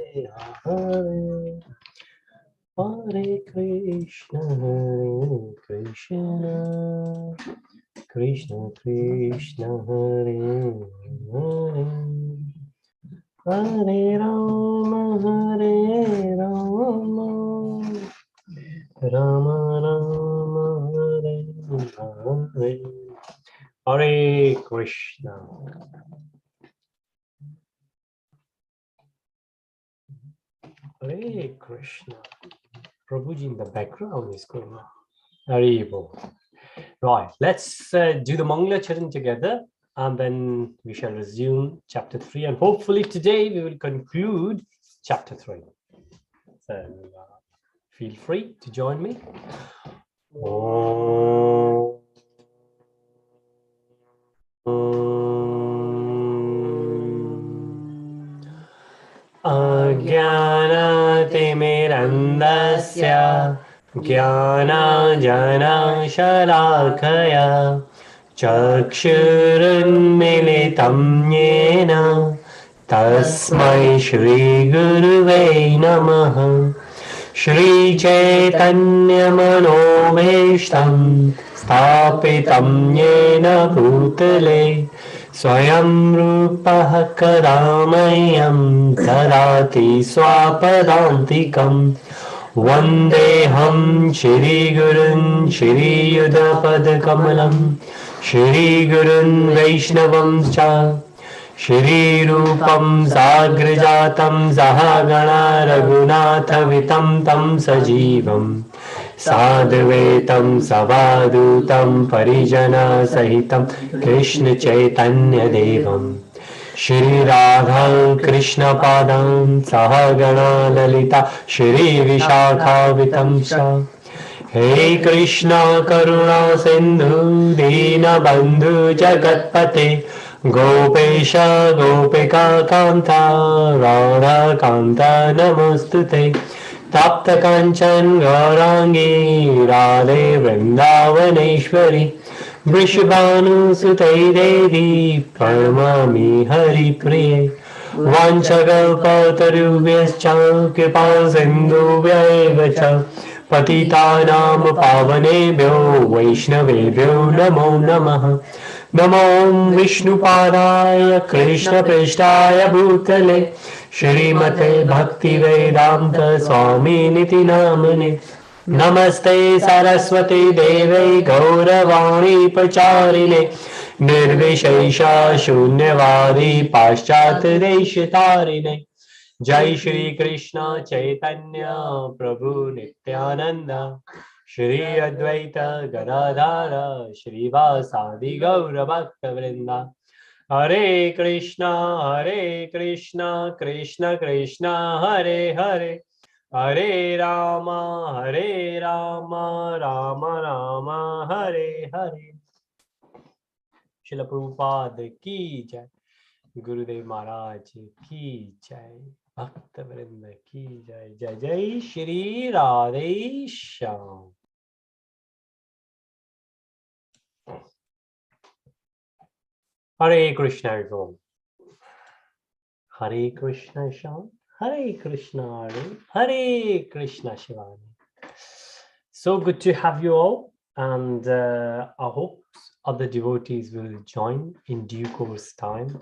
Hare Hare Krishna Krishna Krishna Krishna Hare Hare Hare Rama Rama Rama Hare Hare Hare Krishna. Hare Krishna. Prabhuji in the background is going on. Haribol. Right, let's do the Mangala Charan together and then we shall resume chapter 3. And hopefully today we will conclude chapter 3. So feel free to join me. Om. Ajnanatimirandasya Jnana-Jana-Shalakaya Chakshurunmilitam Yena Tasmai Shri Guruve Namaha Shri Chaitanya Manobhishtam Sthapitam Yena Bhutale Swayam Rupaha Kadamayam Tadati Swapadantikam Vandeham Shri Gurun Shri Yudapad Kamalam Shri Gurun Vaishnavam Cha Shri Rupam Sagrajatam Sahagana Raghunatha Vitam Tam Sajivam Sadhvetam Savadutam Parijana Sahitam Krishna Chaitanya Devam Shri Radha Krishna Padam Sahagana Lalita Shri Vishakha Vitam Sha Hey Krishna Karuna Sindhu Dina Bandhu Jagatpate Gopesha Gopika Kanta Radha Kanta Namostute Tapta Kanchan Gaurangi Radhe Vrindavaneshwari Vrishabhanu Sute Devi Paramami Hari Priye Vanchakalpatarubhyascha Kripa Sindhubhyaeva Patitanam Pavanebhyo Vaishnavebhyo Namo Namaha Namo Vishnupadaya Krishna Prishtaya Bhutale Shrimate Bhakti Vedanta Swami Niti Namane Namaste Saraswati Devi Gauravani Pacharine Nirvishesha Shunyavadi Paschat Deshitarine Jai Shri Krishna Chaitanya Prabhu Nityananda Shri Advaita Gadadhara Shri Vasadi Gaura Bhakta Vrinda Hare Krishna Krishna Krishna Hare Hare Hare Rama Rama Rama Hare Hare Srila Prabhupada Ki Jai Gurudev Maharaj Ki Jai Bhakta Vrinda Ki Jai Jai Jai Shri Radhe Shyam. Hare Krishna everyone. Hare Krishna Shyam. Hare Krishna Hare Krishna Shivani. So good to have you all, and I hope other devotees will join in due course time.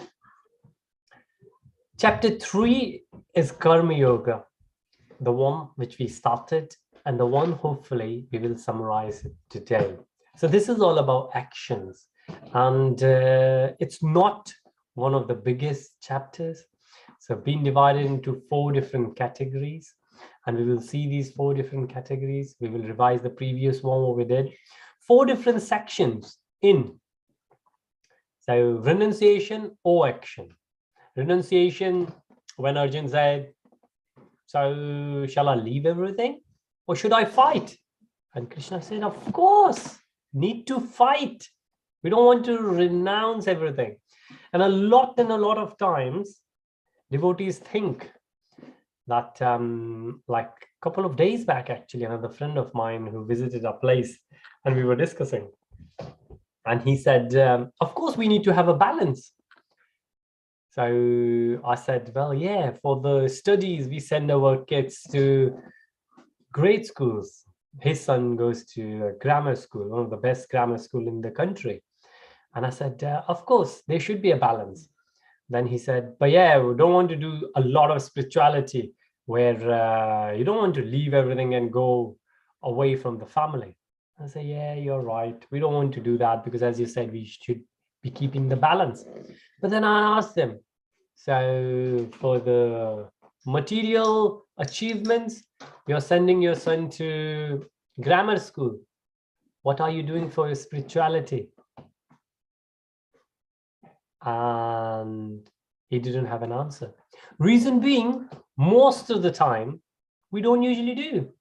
Chapter 3 is Karma Yoga, the one which we started and the one hopefully we will summarize it today. So this is all about actions, and it's not one of the biggest chapters. So being divided into 4 different categories, and we will see these 4 different categories. We will revise the previous one what we did. 4 different sections in. So renunciation or action. Renunciation, when Arjun said, so shall I leave everything or should I fight? And Krishna said, of course, need to fight. We don't want to renounce everything. And a lot of times, devotees think that like a couple of days back, actually, another friend of mine who visited our place and we were discussing. And he said, of course, we need to have a balance. So I said, well, yeah, for the studies, we send our kids to great schools. His son goes to a grammar school, one of the best grammar school in the country. And I said, of course, there should be a balance. Then he said, but yeah, we don't want to do a lot of spirituality where you don't want to leave everything and go away from the family. I said, yeah, you're right. We don't want to do that because, as you said, we should be keeping the balance. But then I asked them, so for the material achievements, you're sending your son to grammar school. What are you doing for your spirituality? And he didn't have an answer. Reason being, most of the time, we don't usually do.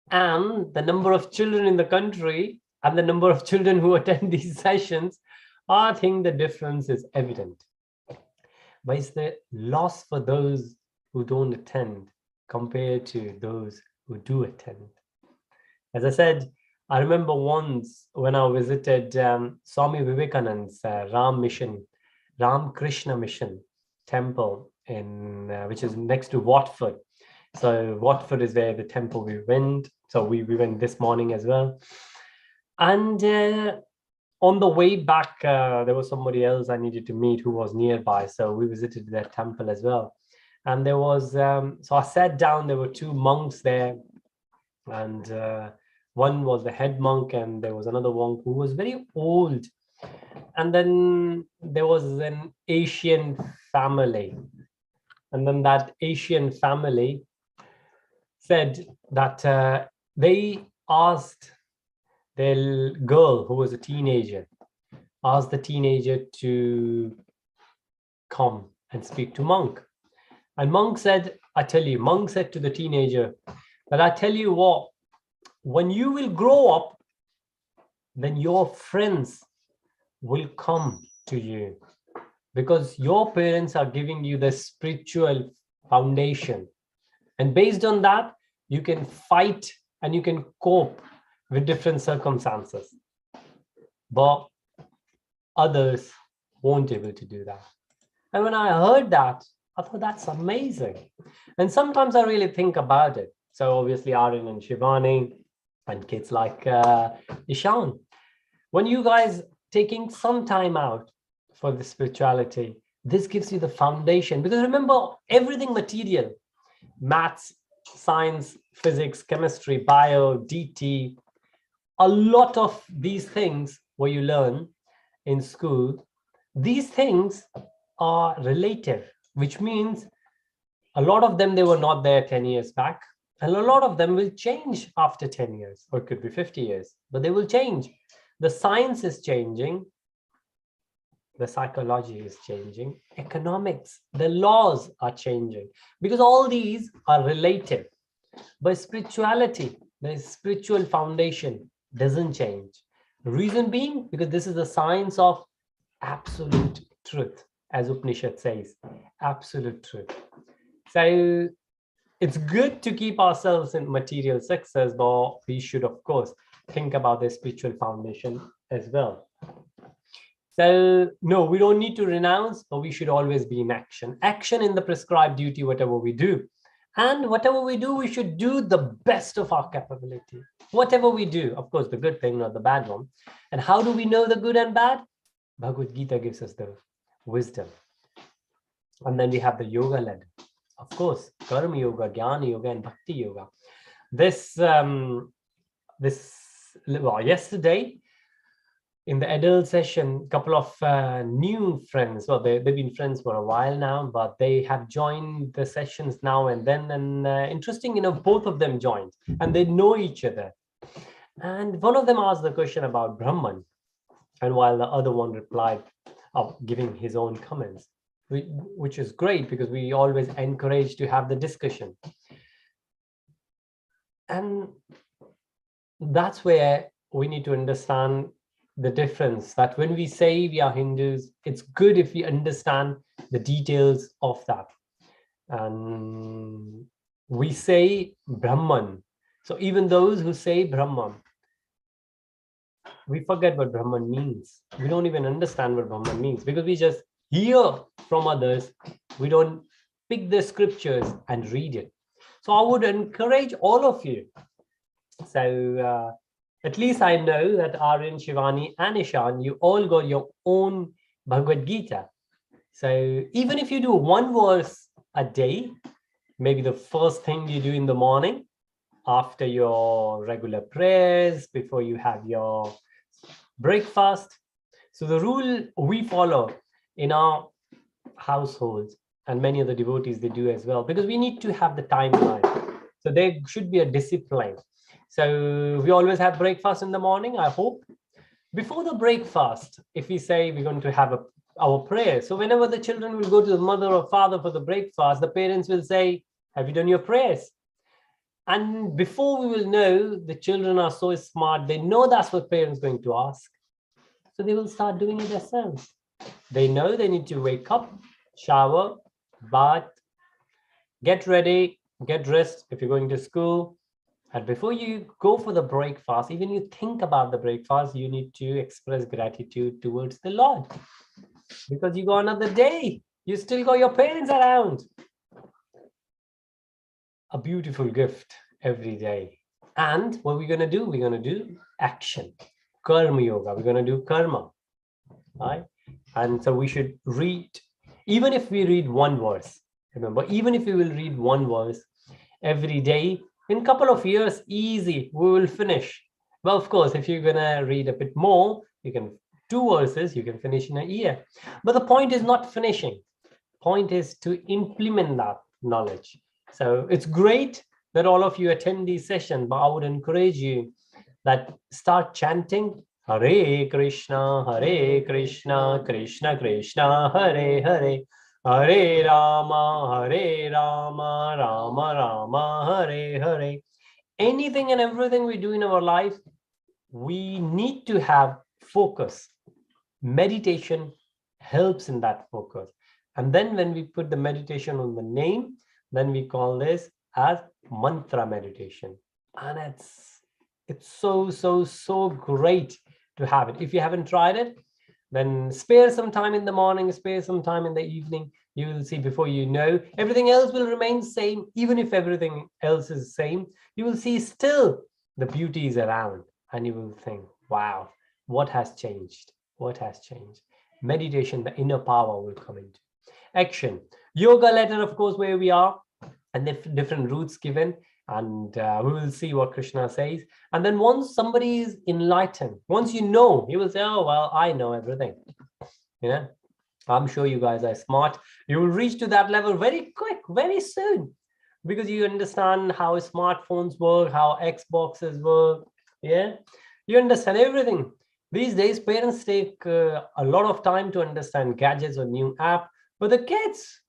And the number of children in the country and the number of children who attend these sessions, I think the difference is evident. But it's the loss for those who don't attend compared to those who do attend. As I said, I remember once when I visited Swami Vivekananda's Ram Krishna Mission temple in which is next to Watford. So Watford is where the temple we went. So we went this morning as well. And on the way back, there was somebody else I needed to meet who was nearby. So we visited their temple as well. And there was, so I sat down, there were two monks there. And one was the head monk and there was another monk who was very old. And then there was an Asian family. And then that Asian family said that they asked their girl, who was a teenager, asked the teenager to come and speak to monk. And monk said, monk said to the teenager, that I tell you what, when you will grow up, then your friends will come to you because your parents are giving you the spiritual foundation. And based on that, you can fight and you can cope with different circumstances. But others won't be able to do that. And when I heard that, I thought that's amazing. And sometimes I really think about it. So obviously Aryan and Shivani and kids like Ishan, when you guys taking some time out for the spirituality, this gives you the foundation. Because remember, everything material, maths, science, physics, chemistry, bio, DT, a lot of these things where you learn in school, these things are relative, which means a lot of them, they were not there 10 years back. And a lot of them will change after 10 years, or it could be 50 years, but they will change. The science is changing. The psychology is changing. Economics, the laws are changing because all these are relative. But spirituality, the spiritual foundation doesn't change. Reason being, because this is the science of absolute truth, as Upanishad says, absolute truth. So it's good to keep ourselves in material success, but we should, of course, think about the spiritual foundation as well. So no, we don't need to renounce, but we should always be in action. Action in the prescribed duty, whatever we do. And whatever we do, we should do the best of our capability. Whatever we do, of course, the good thing, not the bad one. And how do we know the good and bad? Bhagavad-Gītā gives us the wisdom. And then we have the yoga ladder. Of course, karma yoga, jnana yoga, and bhakti yoga. Yesterday, in the adult session, a couple of new friends, well, they've been friends for a while now, but they have joined the sessions now and then. And interesting, both of them joined and they know each other. And one of them asked the question about Brahman. And while the other one replied, giving his own comments, which is great because we always encourage to have the discussion. And that's where we need to understand the difference, that when we say we are Hindus, it's good if we understand the details of that. And we say Brahman. So even those who say Brahman, we forget what Brahman means. We don't even understand what Brahman means because we just hear from others. We don't pick the scriptures and read it. So I would encourage all of you. So at least I know that Aryan, Shivani, and Ishan, you all got your own Bhagavad-Gītā. So even if you do one verse a day, maybe the first thing you do in the morning, after your regular prayers, before you have your breakfast. So the rule we follow in our households, and many of the devotees, they do as well, because we need to have the timeline. So there should be a discipline. So we always have breakfast in the morning, I hope. Before the breakfast, if we say we're going to have our prayer, so whenever the children will go to the mother or father for the breakfast, the parents will say, have you done your prayers? And before we will know, the children are so smart, they know that's what parents are going to ask. So they will start doing it themselves. They know they need to wake up, shower, bath, get ready, get dressed if you're going to school. And before you go for the breakfast, even you think about the breakfast, you need to express gratitude towards the Lord. Because you go another day, you still got your parents around. A beautiful gift every day. And what we're going to do, we're going to do action, karma yoga. We're going to do karma, right? And so we should read, even if we read one verse, remember, even if we will read one verse every day, in a couple of years, easy, we will finish. Well, of course, if you're going to read a bit more, you can 2 verses, you can finish in a year. But the point is not finishing. Point is to implement that knowledge. So it's great that all of you attend these sessions, but I would encourage you that start chanting Hare Krishna, Krishna Krishna, Hare Hare, Hare Rama, Rama Rama, Hare Hare. Anything and everything we do in our life, we need to have focus. Meditation helps in that focus. And then when we put the meditation on the name, then we call this as mantra meditation. And it's so great to have it. If you haven't tried it, then spare some time in the morning, spare some time in the evening. You will see, before you know, everything else will remain same. Even if everything else is same, you will see still the beauty is around, and you will think, wow, what has changed? What has changed? Meditation, the inner power will come into action. Yoga letter, of course, where we are, and different routes given, and we will see what Krishna says. And then once somebody is enlightened, once you know, you will say, oh, well, I know everything. I'm sure you guys are smart. You will reach to that level very quick, very soon, because you understand how smartphones work, how Xboxes work. Yeah, you understand everything. These days, parents take a lot of time to understand gadgets or new app, but the kids,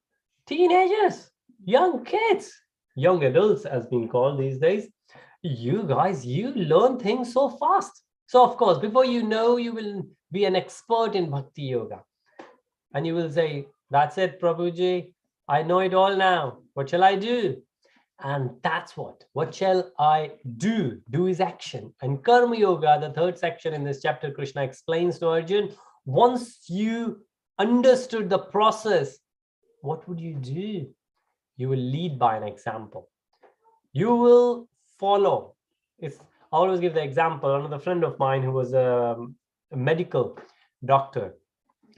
teenagers, young kids, young adults as being called these days, you guys, you learn things so fast. So of course, before you know, you will be an expert in Bhakti Yoga. And you will say, that's it, Prabhuji, I know it all now. What shall I do? And that's what shall I do? Do is action. And Karma Yoga, the third section in this chapter, Krishna explains to Arjun, once you understood the process, what would you do? You will lead by an example. You will follow. I always give the example. Another friend of mine who was a medical doctor,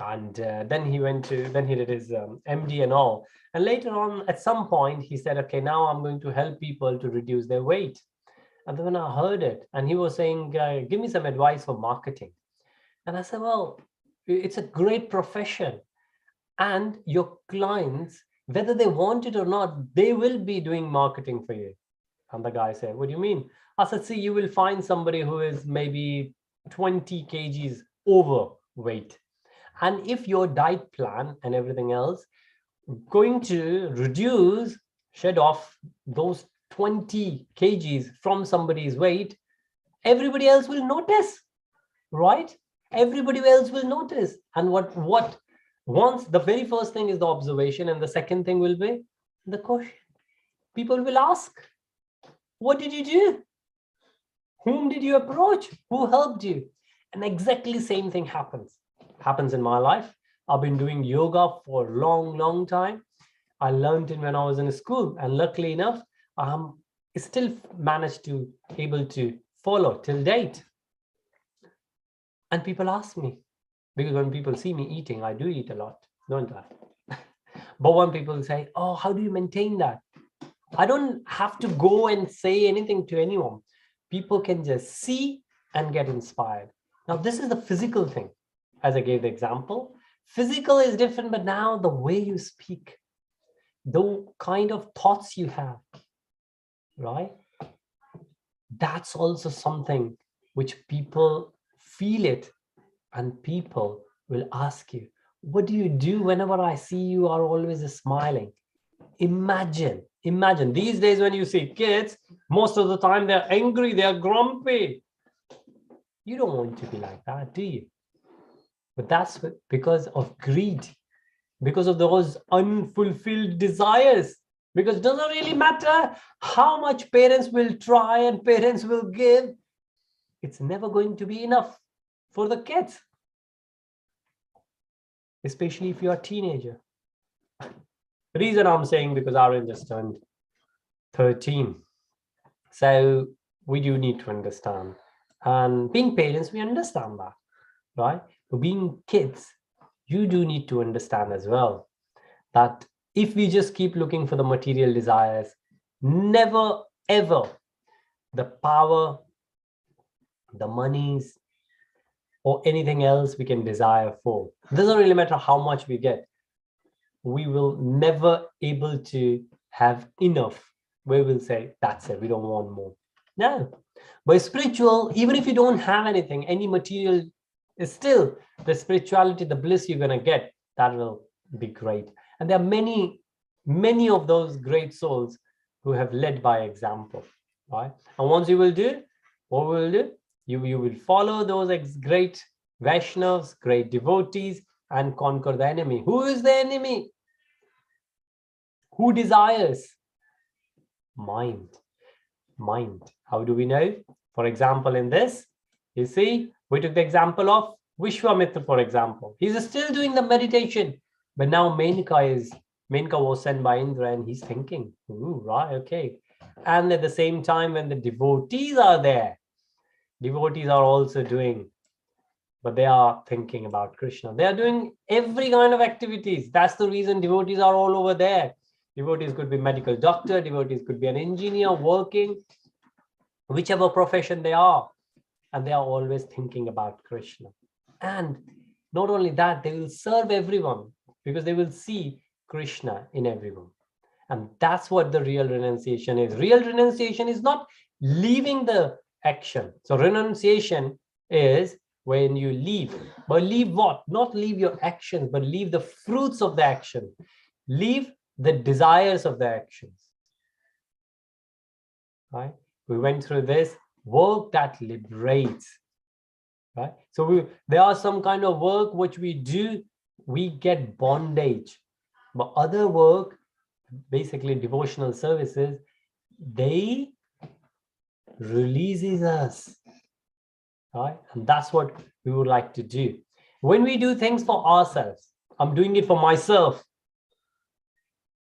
and then he did his MD and all. And later on, at some point, he said, okay, now I'm going to help people to reduce their weight. And then when I heard it, and he was saying, give me some advice for marketing. And I said, well, it's a great profession. And your clients, whether they want it or not, they will be doing marketing for you. And the guy said, what do you mean? I said, see, you will find somebody who is maybe 20 kgs overweight. And if your diet plan and everything else going to shed off those 20 kgs from somebody's weight, everybody else will notice, right? Everybody else will notice. And once the very first thing is the observation, and the second thing will be the question. People will ask, what did you do? Whom did you approach? Who helped you? And exactly same thing happens in my life. I've been doing yoga for a long time. I learned it when I was in school, and luckily enough, still managed to able to follow till date. And people ask me, because when people see me eating, I do eat a lot, don't I? But when people say, oh, how do you maintain that? I don't have to go and say anything to anyone. People can just see and get inspired. Now, this is the physical thing. As I gave the example, physical is different, but now the way you speak, the kind of thoughts you have, right? That's also something which people feel it, and people will ask you, what do you do whenever I see you are always smiling? Imagine these days when you see kids, most of the time they're angry, they're grumpy. You don't want to be like that, do you? But that's because of greed, because of those unfulfilled desires. Because it doesn't really matter how much parents will try and parents will give, it's never going to be enough for the kids, especially if you're a teenager. The reason I'm saying, because Aaron just turned 13. So we do need to understand. And being parents, we understand that, right? But being kids, you do need to understand as well that if we just keep looking for the material desires, never ever the power, the monies, or anything else we can desire for. It doesn't really matter how much we get. We will never able to have enough where we'll say, that's it, we don't want more. No. But spiritual, even if you don't have anything, any material, is still the spirituality, the bliss you're going to get, that will be great. And there are many of those great souls who have led by example, right? And once you will do, what will do? You will follow those great Vaishnavas, great devotees, and conquer the enemy. Who is the enemy? Who desires? Mind. How do we know? For example, in this, you see, we took the example of Vishwamitra, for example. He's still doing the meditation, but now Menka was sent by Indra, and he's thinking, ooh, right, okay. And at the same time, when the devotees are there, devotees are also doing, but they are thinking about Krishna. They are doing every kind of activities. That's the reason devotees are all over there. Devotees could be medical doctor, devotees could be an engineer working, whichever profession they are. And they are always thinking about Krishna. And not only that, they will serve everyone because they will see Krishna in everyone. And that's what the real renunciation is. Real renunciation is not leaving the action. So renunciation is when you leave. But leave what? Not leave your actions, but leave the fruits of the action. Leave the desires of the actions. Right? We went through this. Work that liberates. Right? So there are some kind of work which we do, we get bondage. But other work, basically devotional services, they releases us. Right? And that's what we would like to do. When we do things for ourselves, I'm doing it for myself.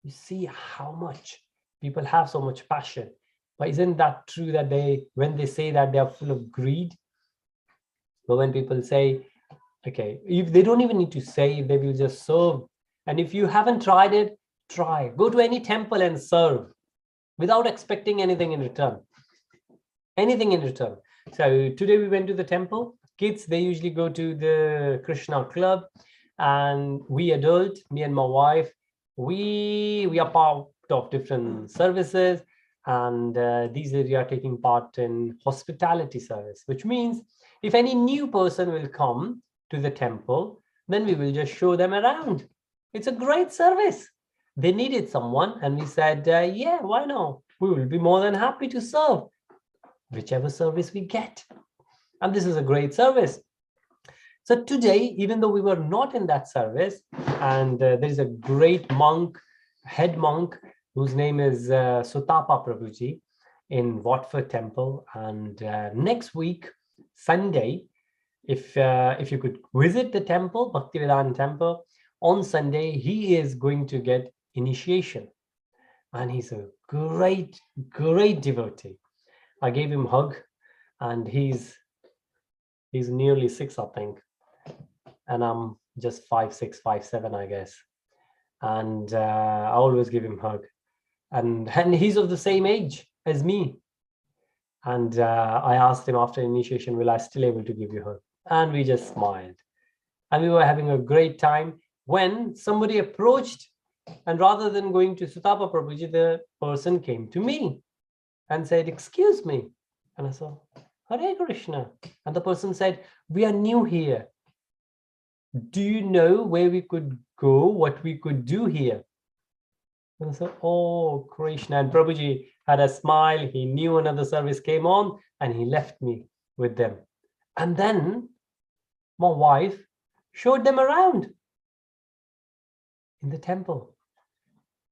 You see how much people have so much passion. But isn't that true that when they say that, they are full of greed? But when people say, okay, if they don't even need to say, they will just serve. And if you haven't tried it, try. Go to any temple and serve without expecting anything in return. Anything in return. So today we went to the temple. Kids, they usually go to the Krishna club. And we adult, me and my wife, we are part of different services. And these days we are taking part in hospitality service, which means if any new person will come to the temple, then we will just show them around. It's a great service. They needed someone, and we said, yeah, why not? We will be more than happy to serve whichever service we get. And this is a great service. So today, even though we were not in that service, and there is a great monk, head monk, whose name is Sutapa Prabhuji in Watford Temple. And next week, Sunday, if you could visit the temple, Bhaktivedanta Temple, on Sunday, he is going to get initiation. And he's a great, great devotee. I gave him a hug, and he's nearly 6, I think. And I'm just 5'6", 5'7", I guess. And I always give him a hug. And he's of the same age as me. And I asked him after initiation, will I still able to give you a hug? And we just smiled. And we were having a great time when somebody approached, and rather than going to Sutapa Prabhuji, the person came to me and said, excuse me. And I said, Hare Krishna. And the person said, we are new here. Do you know where we could go, what we could do here? And I said, oh, Krishna. And Prabhuji had a smile. He knew another service came on, and he left me with them. And then my wife showed them around in the temple.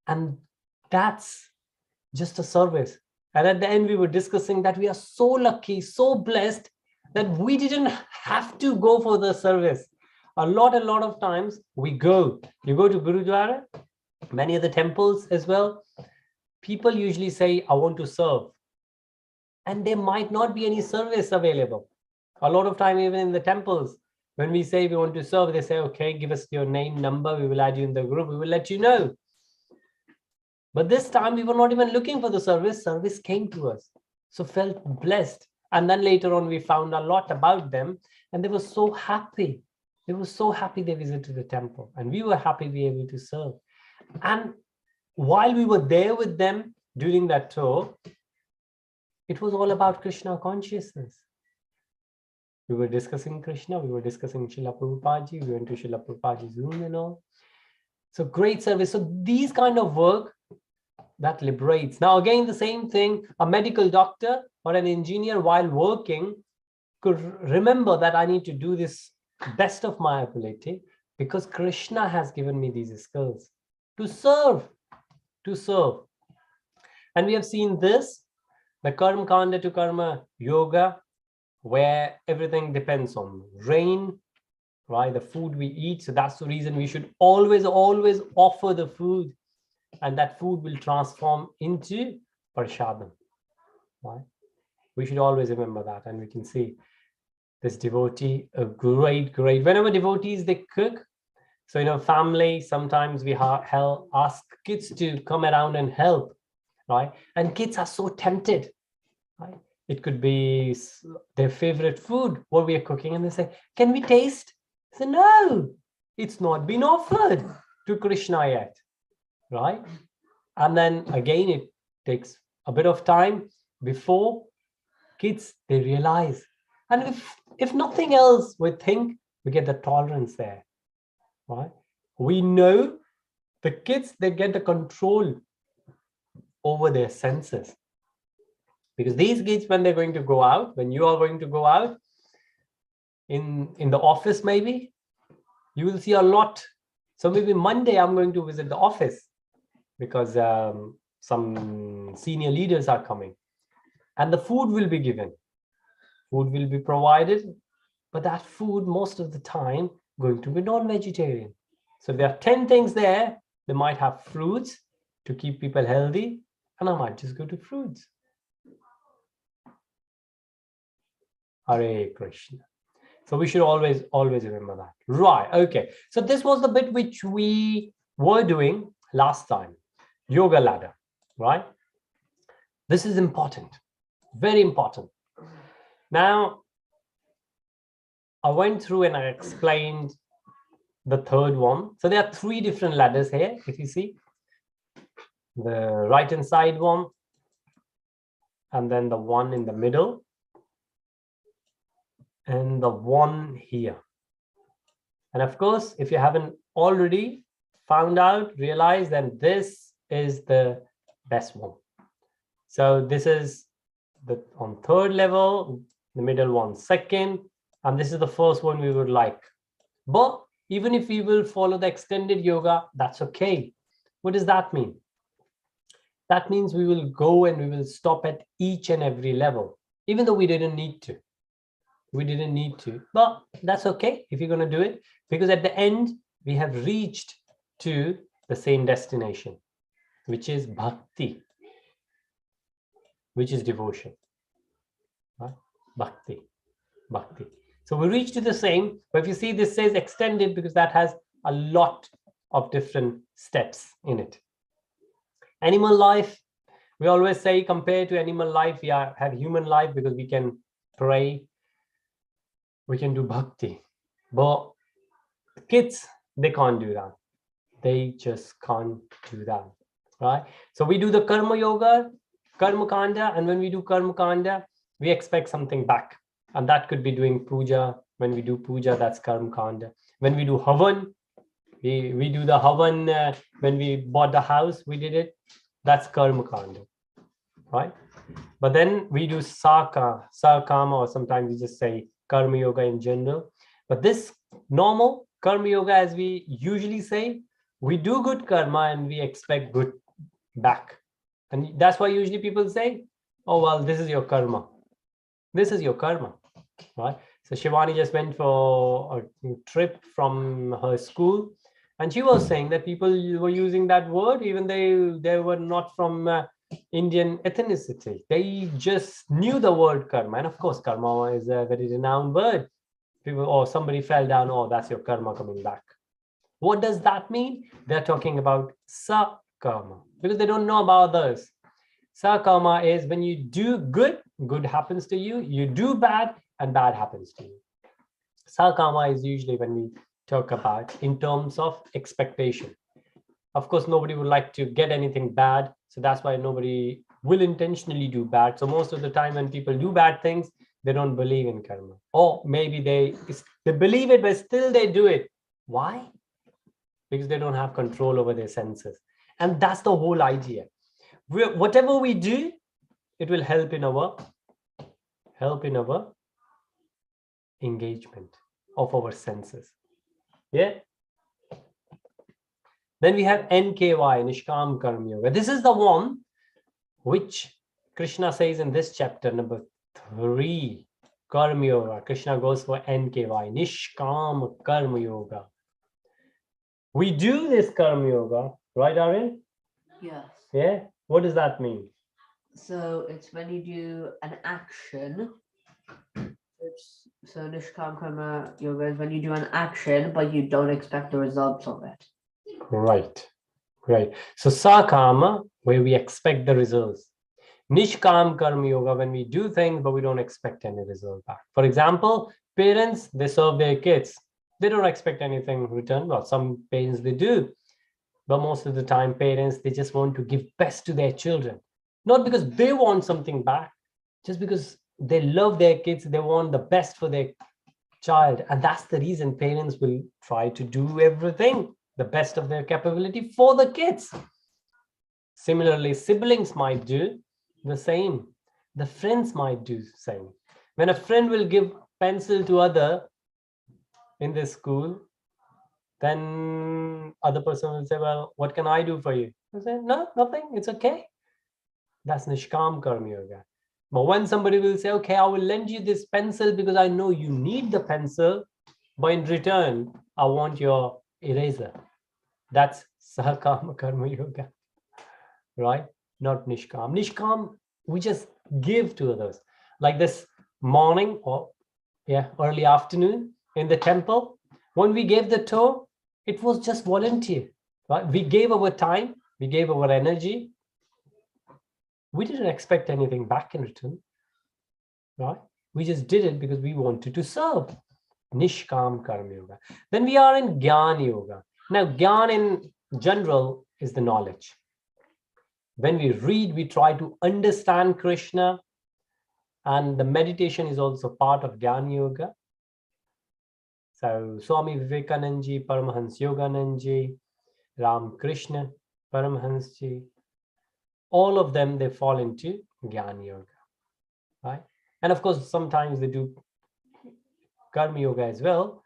And that's just a service. And at the end, we were discussing that we are so lucky, so blessed that we didn't have to go for the service. A lot of times we go. You go to Gurudwara, many of the temples as well. People usually say, I want to serve. And there might not be any service available. A lot of time, even in the temples, when we say we want to serve, they say, okay, give us your name, number. We will add you in the group. We will let you know. But this time we were not even looking for the service. Service came to us. So felt blessed. And then later on, we found a lot about them. And they were so happy. They were so happy they visited the temple. And we were happy we were able to serve. And while we were there with them during that tour, it was all about Krishna consciousness. We were discussing Krishna. We were discussing Srila Prabhupada. We went to Srila Prabhupada's room and all. So great service. So these kind of work that liberates. Now, again, the same thing, a medical doctor or an engineer while working could remember that I need to do this best of my ability because Krishna has given me these skills to serve, And we have seen this, the Karma Kanda to Karma Yoga, where everything depends on rain, right? The food we eat. So that's the reason we should always offer the food, and that food will transform into Parshadam, right? We should always remember that. And we can see this devotee, a great, whenever devotees, they cook. So, family, sometimes we ask kids to come around and help, right? And kids are so tempted, right? It could be their favorite food, what we are cooking, and they say, can we taste? I say, no, it's not been offered to Krishna yet, right? And then again, it takes a bit of time before kids, they realize. And if nothing else, we think we get the tolerance there, right? We know the kids, they get the control over their senses. Because these kids, when they're going to go out, when you are going to go out in the office, maybe you will see a lot. So maybe Monday I'm going to visit the office because some senior leaders are coming, and the food will be given. Food will be provided, but that food most of the time going to be non-vegetarian. So there are 10 things there. They might have fruits to keep people healthy, and I might just go to fruits. Hare Krishna. So we should always remember that. Right. Okay. So this was the bit which we were doing last time. Yoga ladder. Right. This is important. Very important. Now, I went through and I explained the third one. So there are 3 different ladders here. If you see the right hand side one, and then the one in the middle, and the one here. And of course, if you haven't already found out, realize that this is the best one. So this is on 3rd level, the middle one 2nd, and this is the first one we would like. But even if we will follow the extended yoga, that's okay. What does that mean? That means we will go and we will stop at each and every level, even though we didn't need to. We didn't need to, but that's okay if you're going to do it, because at the end, we have reached to the same destination, which is bhakti, which is devotion. Right? Bhakti. So we reach to the same, but if you see, this says extended because that has a lot of different steps in it. Animal life, we always say compared to animal life, we have human life because we can pray, we can do bhakti. But kids, they can't do that. They just can't do that, right? So we do the karma yoga, karma kanda, and when we do karma kanda, we expect something back. And that could be doing puja. When we do puja, that's karma kanda. When we do havan, we do the havan. When we bought the house, we did it. That's karma kanda, right? But then we do sakama, or sometimes we just say karma yoga in general. But this normal karma yoga, as we usually say, we do good karma and we expect good back. And that's why usually people say, oh, well, this is your karma. This is your karma, right? So Shivani just went for a trip from her school, and she was saying that people were using that word, even they were not from Indian ethnicity. They just knew the word karma. And of course, karma is a very renowned word. People, or somebody fell down, oh, that's your karma coming back. What does that mean? They're talking about sa-karma because they don't know about others. Sa-karma is when you do good, good happens to you. You do bad, and bad happens to you. Sa-karma is usually when we talk about in terms of expectation. Of course, nobody would like to get anything bad. So that's why nobody will intentionally do bad. So most of the time when people do bad things, they don't believe in karma. Or maybe they believe it, but still they do it. Why? Because they don't have control over their senses. And that's the whole idea. Whatever we do, it will help in our engagement of our senses. Yeah. Then we have NKY, Nishkam Karma Yoga. This is the one which Krishna says in this chapter, number 3, Karma Yoga. Krishna goes for NKY, Nishkam Karma Yoga. We do this Karma Yoga, right, Arvind? Yes. Yeah. What does that mean? So it's when you do an action. So Nishkam Karma Yoga is when you do an action, but you don't expect the results of it. Right. So Sakama, where we expect the results. Nishkam Karma Yoga, when we do things, but we don't expect any result back. For example, parents, they serve their kids. They don't expect anything in return. Well, some parents, they do. But most of the time, parents, they just want to give best to their children. Not because they want something back, just because they love their kids. They want the best for their child. And that's the reason parents will try to do everything, the best of their capability for the kids. Similarly, siblings might do the same. The friends might do the same. When a friend will give pencil to other in this school, then other person will say, well, what can I do for you? I say, no, nothing, it's okay. That's Nishkam Karma Yoga. But when somebody will say, okay, I will lend you this pencil because I know you need the pencil, but in return, I want your eraser. That's Sahakama Karma Yoga, right? Not Nishkam. Nishkam, we just give to others. Like this morning or early afternoon in the temple, when we gave the tour, it was just volunteer, right? We gave our time, we gave our energy. We didn't expect anything back in return, right? We just did it because we wanted to serve. Nishkam Karma Yoga. Then we are in Gyan Yoga. Now, Gyan in general is the knowledge. When we read, we try to understand Krishna, and the meditation is also part of Gyan Yoga. So Swami Vivekananda Ji, Paramahans Yogananda Ji, Ram Krishna Paramahans Ji, all of them, they fall into Gyan Yoga, right? And of course, sometimes they do Karma Yoga as well.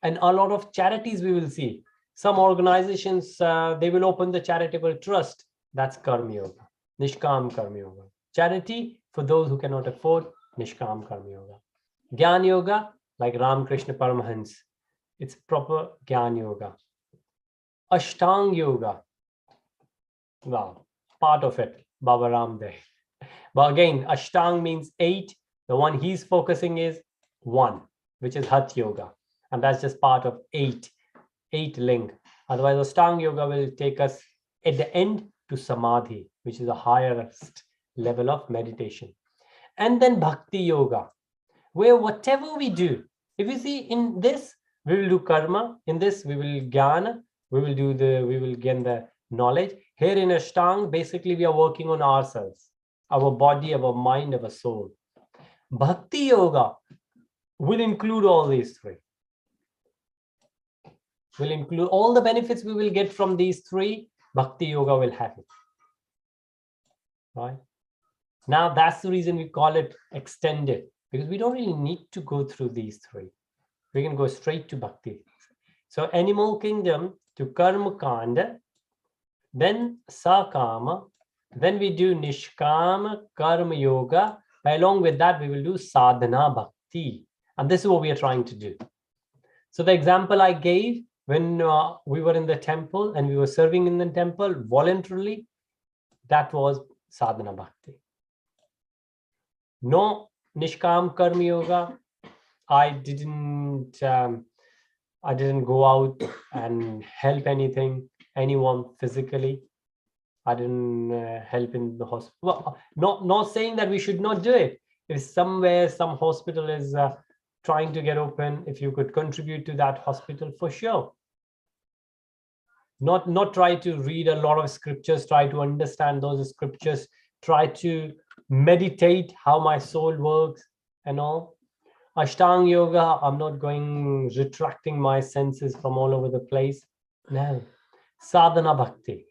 And a lot of charities we will see. Some organizations, they will open the charitable trust. That's Karma Yoga, Nishkam Karma Yoga. Charity for those who cannot afford, Nishkam Karma Yoga. Gyan Yoga, like Ram Krishna Paramahans, It's proper Gyan Yoga. Ashtang Yoga. Well, part of it, Baba Ramdev. But again, Ashtang means 8. The one he's focusing is 1, which is Hatha Yoga. And that's just part of 8 ling. Otherwise, Ashtang Yoga will take us at the end to Samadhi, which is the highest level of meditation. And then Bhakti Yoga, where whatever we do, if you see in this, we will do karma. In this, we will jnana. We will gain the knowledge. Here in Ashtang, basically we are working on ourselves, our body, our mind, our soul. Bhakti Yoga will include all these 3. Will include all the benefits we will get from these 3. Bhakti Yoga will have it. Right? Now that's the reason we call it extended, because we don't really need to go through these 3. We can go straight to Bhakti. So animal kingdom to Karma Kanda, then Sakama, then we do Nishkama Karma Yoga. Along with that, we will do Sadhana Bhakti. And this is what we are trying to do. So the example I gave when we were in the temple and we were serving in the temple voluntarily, that was Sadhana Bhakti. No Nishkam Karma Yoga. I didn't go out and help anyone physically. I didn't help in the hospital. Well, not saying that we should not do it. If somewhere some hospital is trying to get open, if you could contribute to that hospital, for sure. Not try to read a lot of scriptures, try to understand those scriptures, try to meditate how my soul works and all. Ashtanga Yoga, I'm not going retracting my senses from all over the place. No. Sadhana Bhakti,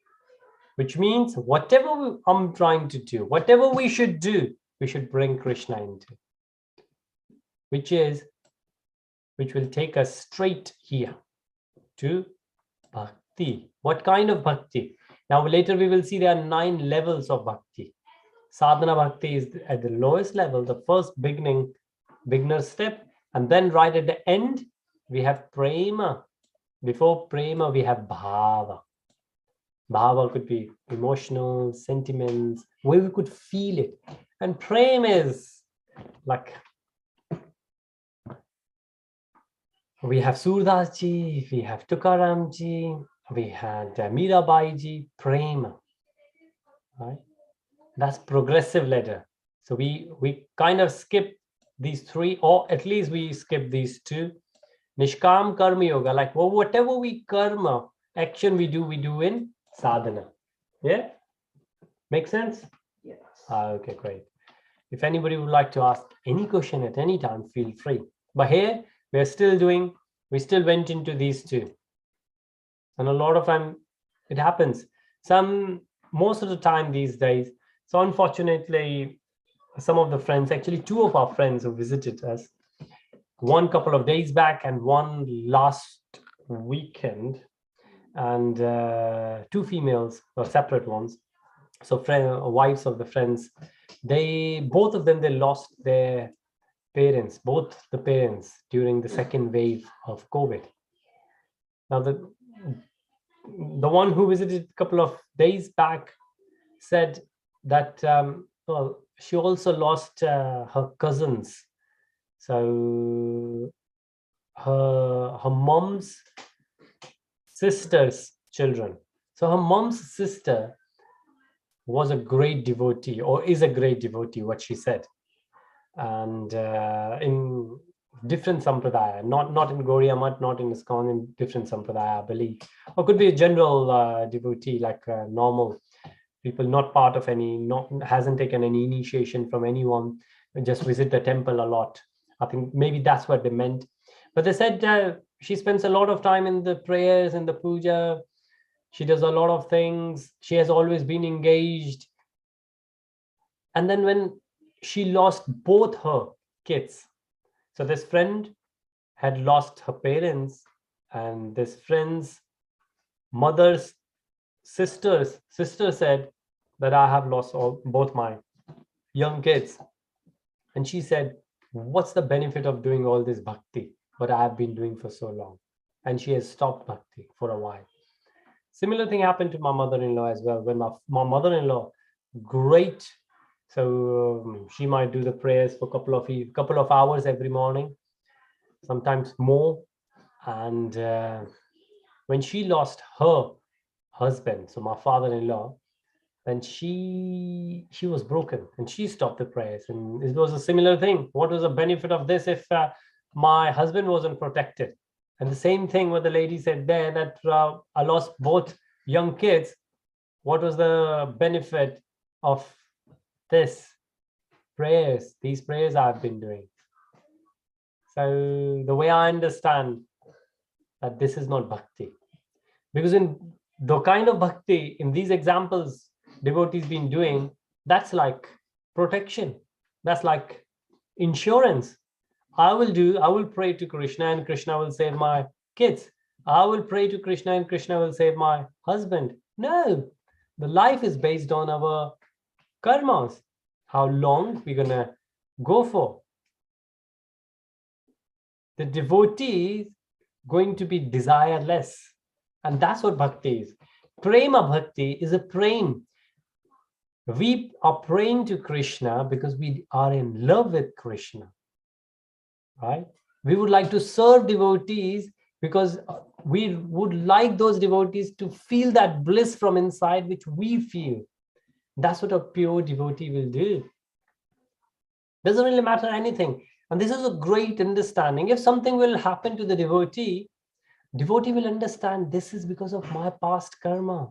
which means whatever I'm trying to do, whatever we should do, we should bring Krishna into, which will take us straight here to Bhakti. What kind of Bhakti? Now later we will see there are 9 levels of Bhakti. Sadhana Bhakti is at the lowest level, the first beginner step, and then right at the end we have Prema. Before Prema we have Bhava. Bhava could be emotional, sentiments, where we could feel it. And Prem is like, we have Surdas ji, we have Tukaram ji, we had Mirabai ji, Prema. Right? That's progressive ladder. So we kind of skip these 3, or at least we skip these 2. Nishkam Karma Yoga, like whatever we karma, action we do in sadhana. Yeah? Make sense? Yes. Okay, great. If anybody would like to ask any question at any time, feel free. But here, we still went into these 2. And a lot of time, it happens. Most of the time these days, so unfortunately, some of the friends, actually 2 of our friends who visited us, one couple of days back and one last weekend, and 2 females, or separate ones. So wives of the friends, both of them lost their parents, both the parents, during the second wave of COVID. Now the one who visited a couple of days back said that she also lost her cousins. So her mom's sister's children. So her mom's sister was a great devotee, or is a great devotee, what she said. And in different sampradaya, not in Gaudiya Math, not in ISKCON, in different sampradaya, I believe. Or could be a general devotee, like normal people, not part of any, hasn't taken any initiation from anyone, just visit the temple a lot. I think maybe that's what they meant. But they said she spends a lot of time in the prayers and the puja. She does a lot of things. She has always been engaged. And then when she lost both her kids, so this friend had lost her parents, and this friend's mother's sister said that I have lost both my young kids. And she said, what's the benefit of doing all this bhakti, what I have been doing for so long? and she has stopped bhakti for a while. Similar thing happened to my mother-in-law as well. When my mother-in-law, great, so she might do the prayers for a couple of hours every morning, sometimes more. And when she lost her husband, so my father-in-law, then she was broken and she stopped the prayers. And it was a similar thing. What was the benefit of this if my husband wasn't protected? And the same thing what the lady said there, that I lost both young kids. What was the benefit of these prayers I've been doing? So the way I understand that this is not bhakti, because in the kind of bhakti in these examples devotees been doing, that's like protection, that's like insurance. I will pray to Krishna and Krishna will save my kids. I will pray to Krishna and Krishna will save my husband. No, the life is based on our karmas, how long we're gonna go for. The devotee is going to be desireless, and that's what bhakti is. Prema bhakti is a praying. We are praying to Krishna because we are in love with Krishna, right? We would like to serve devotees because we would like those devotees to feel that bliss from inside which we feel. That's what a pure devotee will do. Doesn't really matter anything. And this is a great understanding. If something will happen to the devotee will understand this is because of my past karma.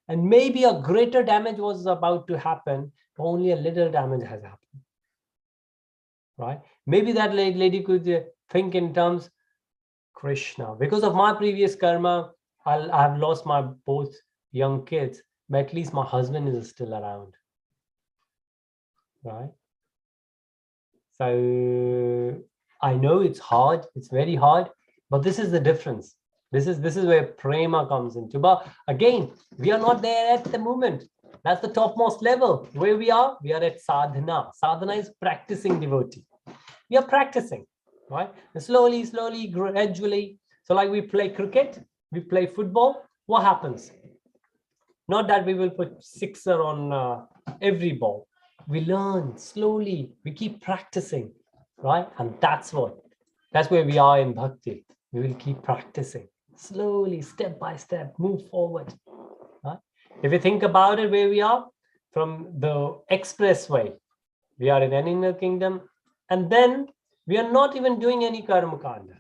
And maybe a greater damage was about to happen, but only a little damage has happened. Right? Maybe that lady could think in terms, Krishna, because of my previous karma, I've lost my both young kids, but at least my husband is still around. Right? So I know it's hard, it's very hard, but this is the difference. This is where prema comes into. But again, we are not there at the moment. That's the topmost level. Where we are at sadhana. Sadhana is practicing devotee. We are practicing, right? And slowly, gradually. So like we play cricket, we play football. What happens? Not that we will put sixer on every ball. We learn slowly. We keep practicing, right? And that's where we are in bhakti. We will keep practicing slowly, step by step, move forward. Right? If you think about it, where we are from the expressway, we are in animal kingdom, and then we are not even doing any karma kanda.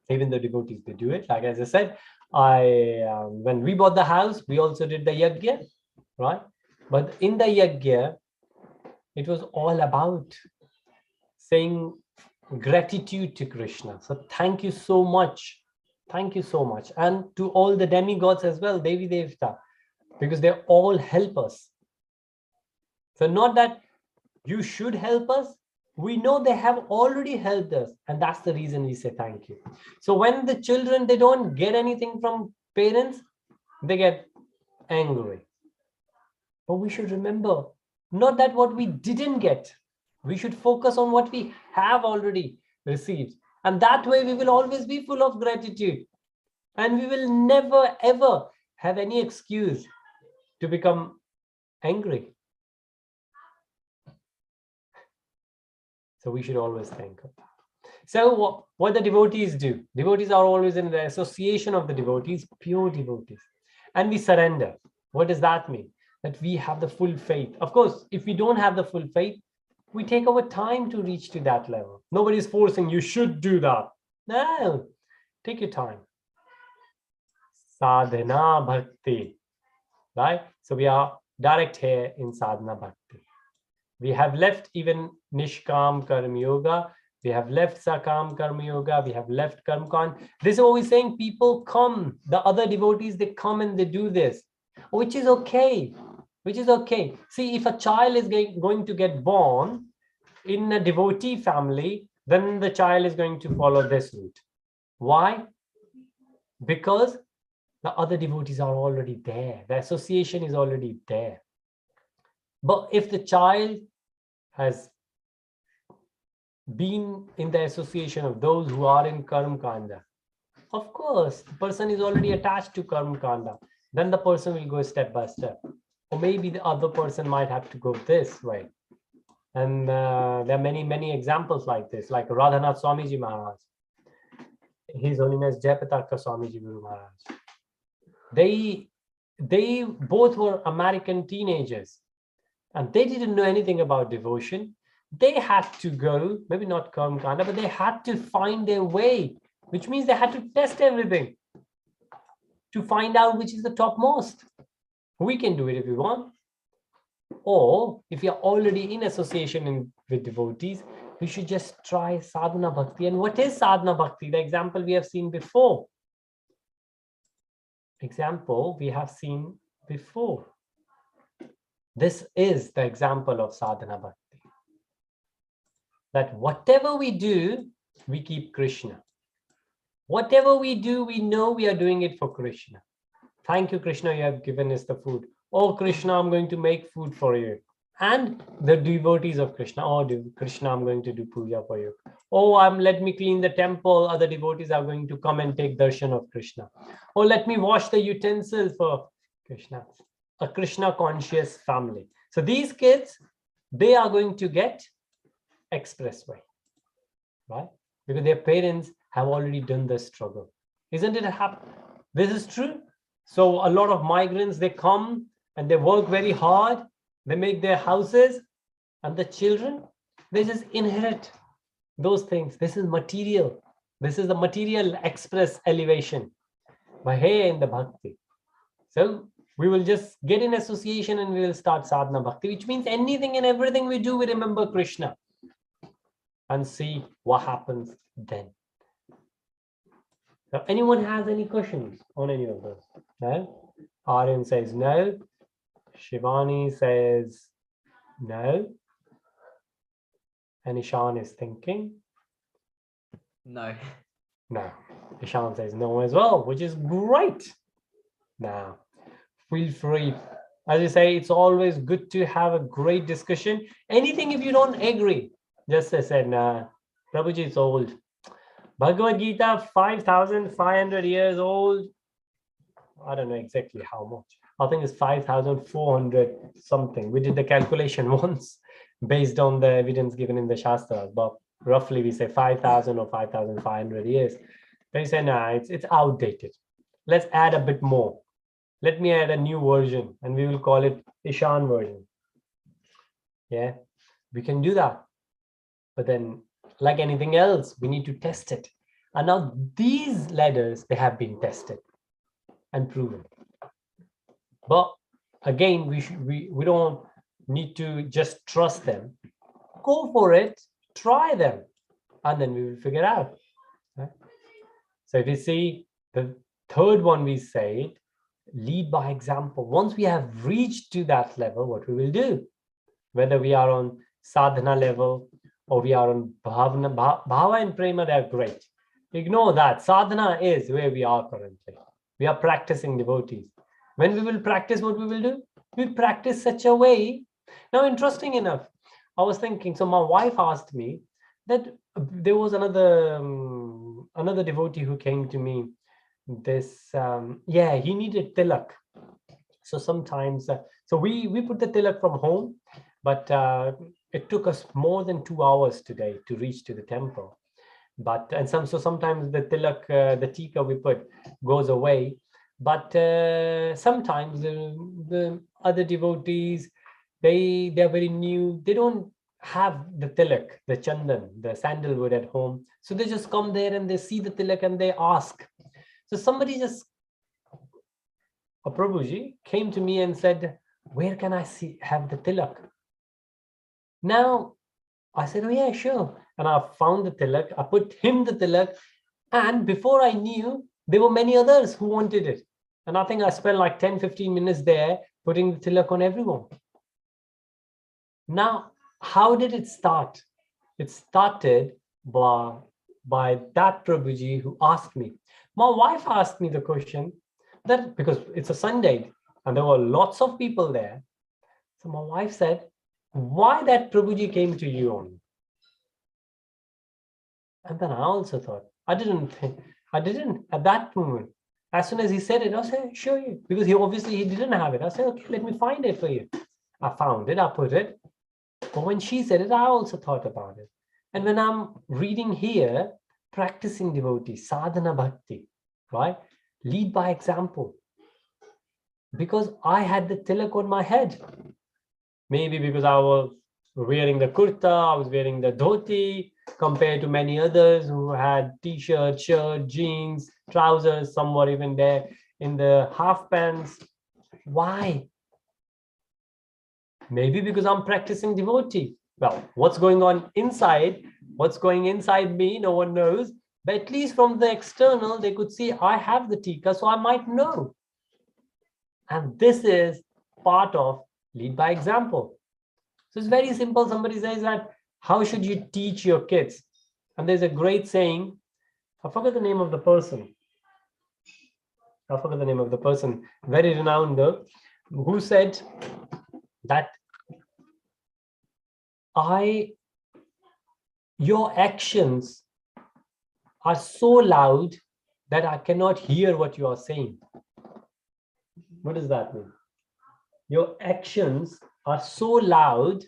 Even the devotees, they do it. Like as I said, when we bought the house, we also did the yajna, right? But in the yajna, it was all about saying gratitude to Krishna. So thank you so much. Thank you so much. And to all the demigods as well, Devi Devta, because they all help us. So not that you should help us. We know they have already helped us. And that's the reason we say thank you. So when the children, they don't get anything from parents, they get angry. But we should remember, not that what we didn't get. We should focus on what we have already received. And that way we will always be full of gratitude. And we will never, ever have any excuse to become angry. So we should always think of that. So what the devotees do, devotees are always in the association of the devotees, pure devotees. And we surrender. What does that mean? That we have the full faith. Of course, if we don't have the full faith, we take our time to reach to that level. Nobody is forcing you should do that. No, take your time. Sadhana bhakti, right? So we are direct here in sadhana bhakti. We have left even nishkam karma yoga. We have left sakam karma yoga. We have left karma kand. This is what we're saying. People come, the other devotees, they come and they do this, which is okay. Which is okay. See, if a child is going to get born in a devotee family, then the child is going to follow this route. Why? Because the other devotees are already there. The association is already there. But if the child has been in the association of those who are in karma kanda, Of course, the person is already attached to karma kanda. Then the person will go step by step. Or maybe the other person might have to go this way. And there are many examples like this, like Radhanath Swamiji Maharaj, His Holiness Jayapataka Swamiji Guru Maharaj. They both were American teenagers, and they didn't know anything about devotion. They had to go, maybe not karma kanda, but they had to find their way, which means they had to test everything to find out which is the topmost. We can do it if we want. Or if you're already in association with devotees, we should just try sadhana bhakti. And what is sadhana bhakti? The example we have seen before. This is the example of sadhana bhakti. That whatever we do, we keep Krishna. Whatever we do, we know we are doing it for Krishna. Thank you, Krishna, you have given us the food. Oh, Krishna, I'm going to make food for you. And the devotees of Krishna, oh, Krishna, I'm going to do puja for you. Oh, let me clean the temple. Other devotees are going to come and take darshan of Krishna. Oh, let me wash the utensils for Krishna. A Krishna conscious family. So these kids, they are going to get expressway, right? Because their parents have already done the struggle. Isn't it happen? This is true. So a lot of migrants, they come and they work very hard. They make their houses, and the children, they just inherit those things. This is material. This is the material express elevation. Mahe in the bhakti. So we will just get in association and we will start sadhana bhakti, which means anything and everything we do, we remember Krishna and see what happens then. So anyone has any questions on any of those? No? Aryan says no. Shivani says no. And Ishan is thinking. No. No. Ishan says no as well, which is great. Now, feel free. As I say, it's always good to have a great discussion. Anything if you don't agree, just say, nah, Prabhuji, it's old. Bhagavad-Gītā, 5,500 years old. I don't know exactly how much. I think it's 5,400 something. We did the calculation once based on the evidence given in the Shastras, but roughly we say 5,000 or 5,500 years. They say, nah, it's outdated. Let's add a bit more. Let me add a new version and we will call it Ishan version. Yeah, we can do that. But then, like anything else, we need to test it. And now these ladders, they have been tested and proven. But again, we don't need to just trust them. Go for it, try them, and then we will figure out. Right? So if you see the third one, we said, lead by example. Once we have reached to that level, what we will do, whether we are on sadhana level or we are on bhava and prema, they are great. Ignore that. Sadhana is where we are currently. We are practicing devotees. When we will practice, what we will do? We practice such a way. Now, interesting enough, I was thinking, so my wife asked me that there was another devotee who came to me. He needed tilak. So sometimes, so we put the tilak from home, but it took us more than 2 hours today to reach to the temple. So sometimes the tilak, the tika we put goes away. But sometimes the other devotees, they're very new. They don't have the tilak, the chandan, the sandalwood at home. So they just come there and they see the tilak and they ask. So somebody a Prabhuji came to me and said, where can I have the tilak? Now, I said, oh yeah, sure. And I found the tilak, I put him the tilak. And before I knew, there were many others who wanted it. And I think I spent like 10, 15 minutes there putting the tilak on everyone. Now, how did it start? It started by that Prabhuji who asked me. My wife asked me the question that because it's a Sunday and there were lots of people there. So my wife said, why that Prabhuji came to you only? And then I also thought, I didn't think, I didn't at that moment. As soon as he said it, I said, show you. Because he didn't have it. I said, okay, let me find it for you. I found it, I put it. But when she said it, I also thought about it. And when I'm reading here, practicing devotee, sadhana bhakti, right? Lead by example. Because I had the tilak on my head. Maybe because I was wearing the kurta, I was wearing the dhoti, compared to many others who had t-shirt, shirt, jeans, trousers, some were even there in the half pants. Why? Maybe because I'm practicing devotee. Well, what's going on inside, what's going inside me, no one knows. But at least from the external, they could see I have the tika, so I might know. And this is part of lead by example. So it's very simple. Somebody says that, how should you teach your kids? And there's a great saying, I forget the name of the person. Very renowned though, who said that your actions are so loud that I cannot hear what you are saying. What does that mean? Your actions are so loud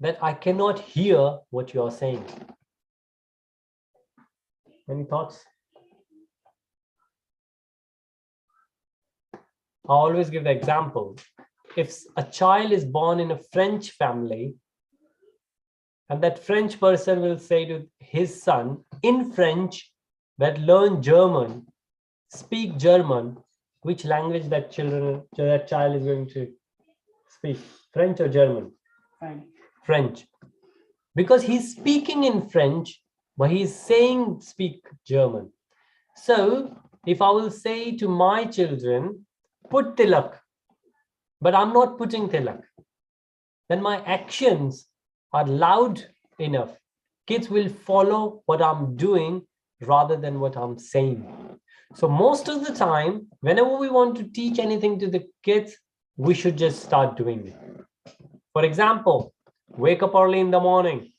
that I cannot hear what you are saying. Any thoughts? I always give the example. If a child is born in a French family, and that French person will say to his son in French that learn German, speak German, which language that child is going to speak? French or German? French. Because he's speaking in French, but he's saying speak German. So if I will say to my children, put tilak, but I'm not putting tilak, then my actions are loud enough. Kids will follow what I'm doing rather than what I'm saying. So most of the time, whenever we want to teach anything to the kids, we should just start doing it. For example, wake up early in the morning.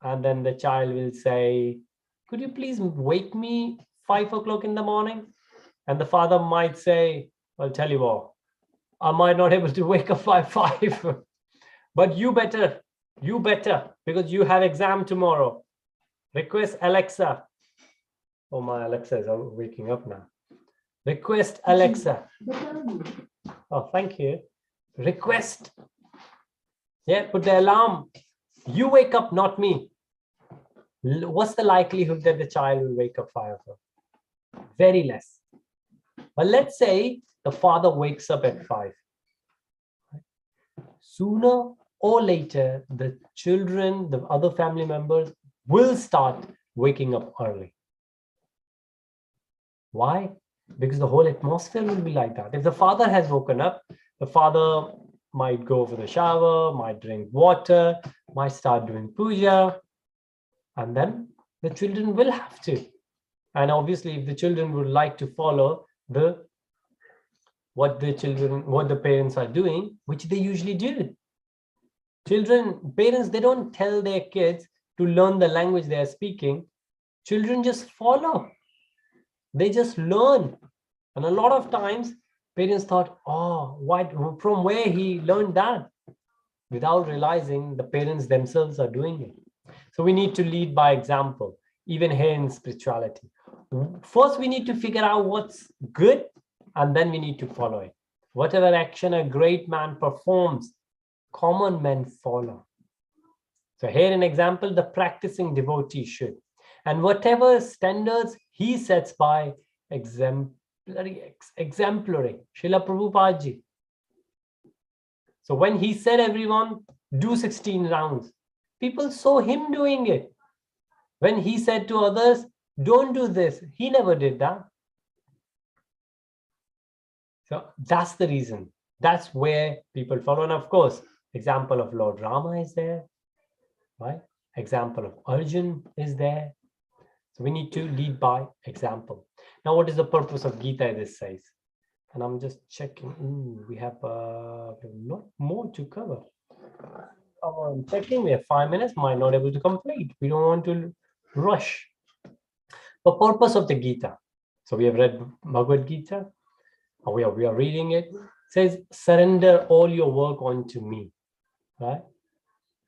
And then the child will say, could you please wake me 5 o'clock in the morning? And the father might say, I'll tell you what, I might not able to wake up by 5, but you better, because you have exam tomorrow. Request Alexa. Oh, my Alexa is waking up now. Request Alexa. Oh, thank you. Request. Yeah, put the alarm. You wake up, not me. What's the likelihood that the child will wake up 5 o'clock? Very less. But let's say the father wakes up at 5. Sooner or later, the children, the other family members will start waking up early. Why? Because the whole atmosphere will be like that. If the father has woken up, the father might go for the shower, might drink water, might start doing puja, and then the children will have to. And obviously, if the children would like to follow what the parents are doing, which they usually do. Parents, they don't tell their kids to learn the language they are speaking. Children just follow. They just learn. And a lot of times, parents thought, oh, from where he learned that? Without realizing the parents themselves are doing it. So we need to lead by example, even here in spirituality. First, we need to figure out what's good, and then we need to follow it. Whatever action a great man performs, common men follow. So here an example, the practicing devotee should. And whatever standards he sets by exemplary. Srila Prabhupada ji. So when he said everyone, do 16 rounds, people saw him doing it. When he said to others, don't do this, he never did that. So that's the reason. That's where people follow. And of course, example of Lord Rama is there, right? Example of Arjun is there. So we need to lead by example. Now, what is the purpose of Gita, this says? And I'm just checking. We have not more to cover. I'm checking. We have 5 minutes. Might not able to complete. We don't want to rush. The purpose of the Gita. So we have read Bhagavad-Gītā. We are reading it. It says, surrender all your work onto me. Right?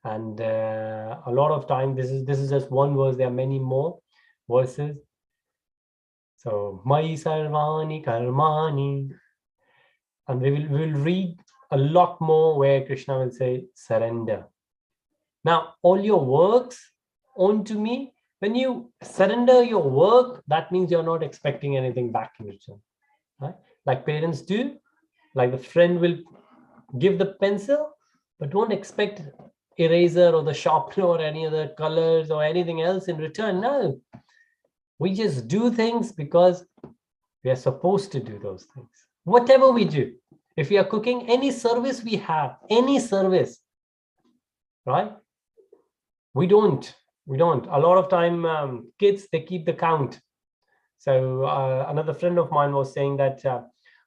And a lot of time, this is just one verse. There are many more verses. So, Mai Sarvani Karmani. And we will read a lot more where Krishna will say, surrender. Now, all your works onto me. When you surrender your work, that means you're not expecting anything back in return. Right? Like parents do. Like the friend will give the pencil, but don't expect eraser or the sharpener or any other colors or anything else in return. No. We just do things because we are supposed to do those things. Whatever we do, if we are cooking, any service we have, any service, right? We don't. A lot of time, kids, they keep the count. So another friend of mine was saying that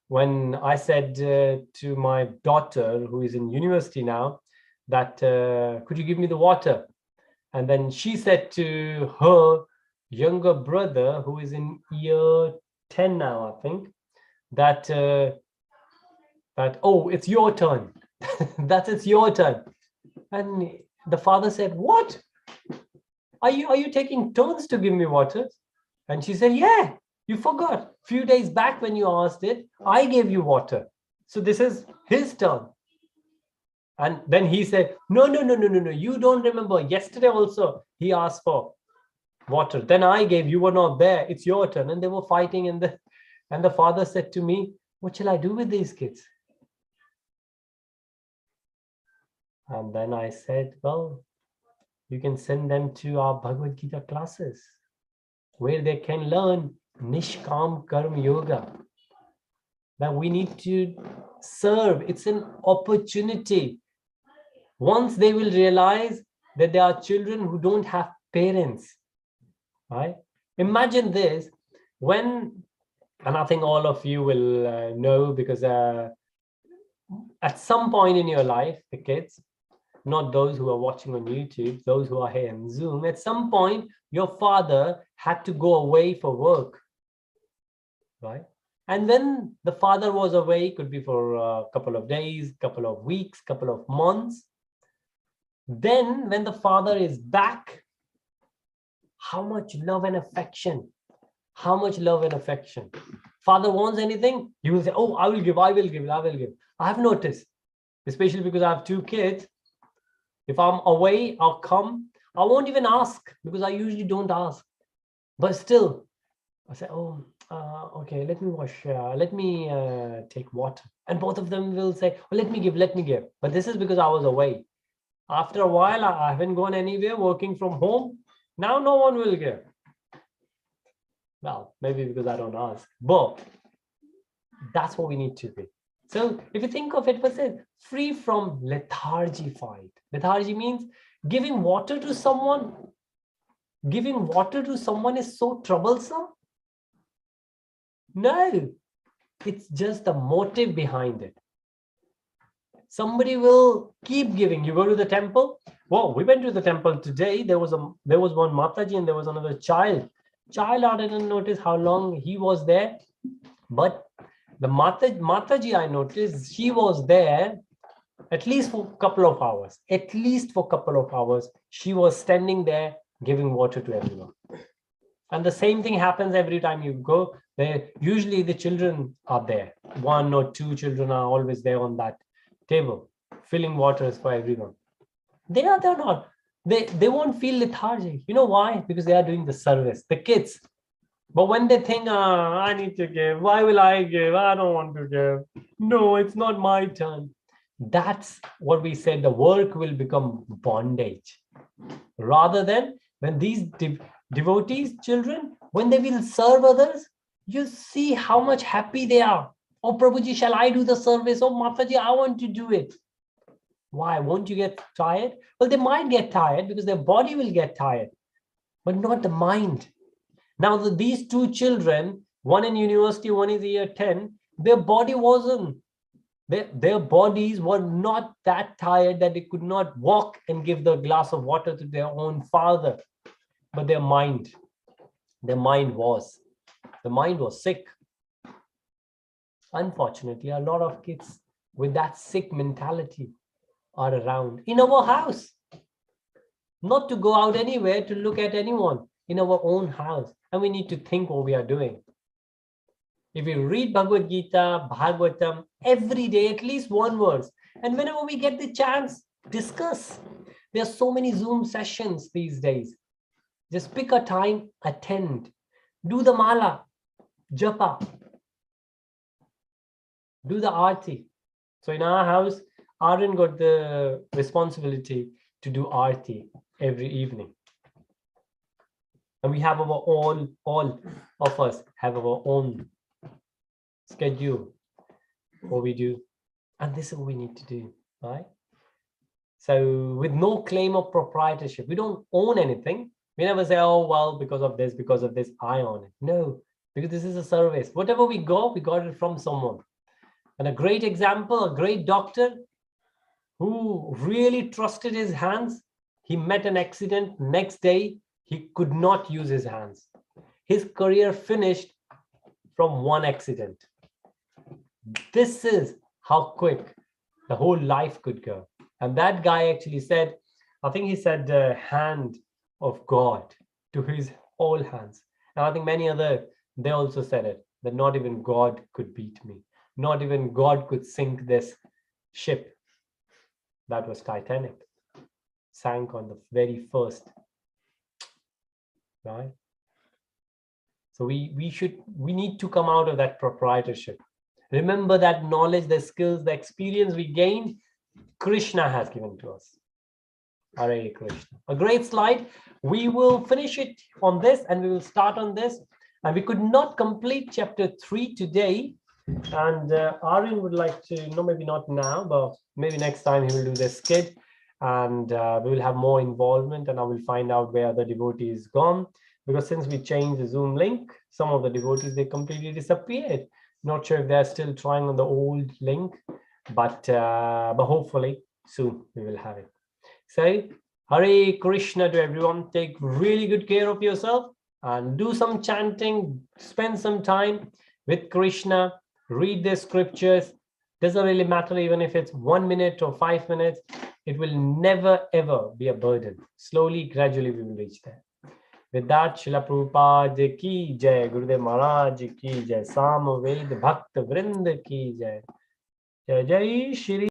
when I said to my daughter, who is in university now, that could you give me the water? And then she said to her younger brother, who is in year 10 now, I think, that oh, it's your turn. It's your turn. And the father said, what? Are you taking turns to give me water? And she said, yeah, you forgot. A few days back when you asked it, I gave you water. So this is his turn. And then he said, no, you don't remember. Yesterday also, he asked for water. Then I gave, you were not there. It's your turn. And they were fighting. And the father said to me, what shall I do with these kids? And then I said, well, you can send them to our Bhagavad-Gītā classes where they can learn Nishkam Karma Yoga. That we need to serve. It's an opportunity. Once they will realize that there are children who don't have parents, right? Imagine this, and I think all of you will know, because at some point in your life, the kids, not those who are watching on YouTube, those who are here in Zoom, at some point, your father had to go away for work, right? And when the father was away, could be for a couple of days, couple of weeks, couple of months. Then when the father is back, how much love and affection, Father wants anything, you will say, oh, I will give. I have noticed, especially because I have two kids. If I'm away, I'll come. I won't even ask, because I usually don't ask. But still, I say, oh, okay, let me wash. Let me take water. And both of them will say, oh, let me give. But this is because I was away. After a while, I haven't gone anywhere, working from home. Now no one will give. Well, maybe because I don't ask. But that's what we need to be. So if you think of it, what's it? Free from lethargy fight. Lethargy means giving water to someone. Giving water to someone is so troublesome. No, it's just the motive behind it. Somebody will keep giving. You go to the temple. Well, we went to the temple today. There was one Mataji and there was another child. I didn't notice how long he was there, but the Mataji, I noticed she was there at least for a couple of hours. She was standing there giving water to everyone. And the same thing happens every time you go there. Usually the children are there. 1 or 2 children are always there on that table, filling waters for everyone. They're not. They won't feel lethargic. You know why? Because they are doing the service, the kids. But when they think, I need to give, why will I give? I don't want to give. No, it's not my turn. That's what we said, the work will become bondage. Rather than when these devotees, children, when they will serve others, you see how much happy they are. Oh, Prabhuji, shall I do the service? Oh, Mataji, I want to do it. Why? Won't you get tired? Well, they might get tired because their body will get tired, but not the mind. Now, these 2 children, one in university, one is year 10, their body wasn't. Their bodies were not that tired that they could not walk and give the glass of water to their own father, but their mind their mind was. The mind was sick. Unfortunately, a lot of kids with that sick mentality are around in our house. Not to go out anywhere to look at anyone, in our own house. And we need to think what we are doing. If we read Bhagavad-Gītā, Bhagavatam every day, at least one verse, and whenever we get the chance, discuss. There are so many Zoom sessions these days. Just pick a time, attend. Do the mala, japa. Do the arti. So in our house, Aryan got the responsibility to do arti every evening. And we have our own, all of us have our own schedule, what we do. And this is what we need to do, right? So with no claim of proprietorship, we don't own anything. We never say, oh, well, because of this, I own it. No, because this is a service. Whatever we got it from someone. And a great example, a great doctor who really trusted his hands. He met an accident. Next day, he could not use his hands. His career finished from one accident. This is how quick the whole life could go. And that guy actually said, I think he said the hand of God to his whole hands. And I think many other, they also said it, that not even God could beat me. Not even God could sink this ship. That was Titanic. Sank on the very first. Right? So we need to come out of that proprietorship. Remember that knowledge, the skills, the experience we gained, Krishna has given to us. Hare Krishna. A great slide. We will finish it on this and we will start on this. And we could not complete chapter 3 today. And Aryan would like to, no, maybe not now, but maybe next time he will do the skit. And we will have more involvement and I will find out where the devotee is gone. Because since we changed the Zoom link, some of the devotees, they completely disappeared. Not sure if they're still trying on the old link, but hopefully soon we will have it. So, Hare Krishna to everyone. Take really good care of yourself and do some chanting. Spend some time with Krishna. Read the scriptures. Doesn't really matter even if it's 1 minute or 5 minutes. It will never ever be a burden. Slowly, gradually we will reach there. With that, Srila Prabhupada ki jai, Gurudev Maharaj ki jai, Samaved Bhakta Vrinda ki jai. Jai Jai Shri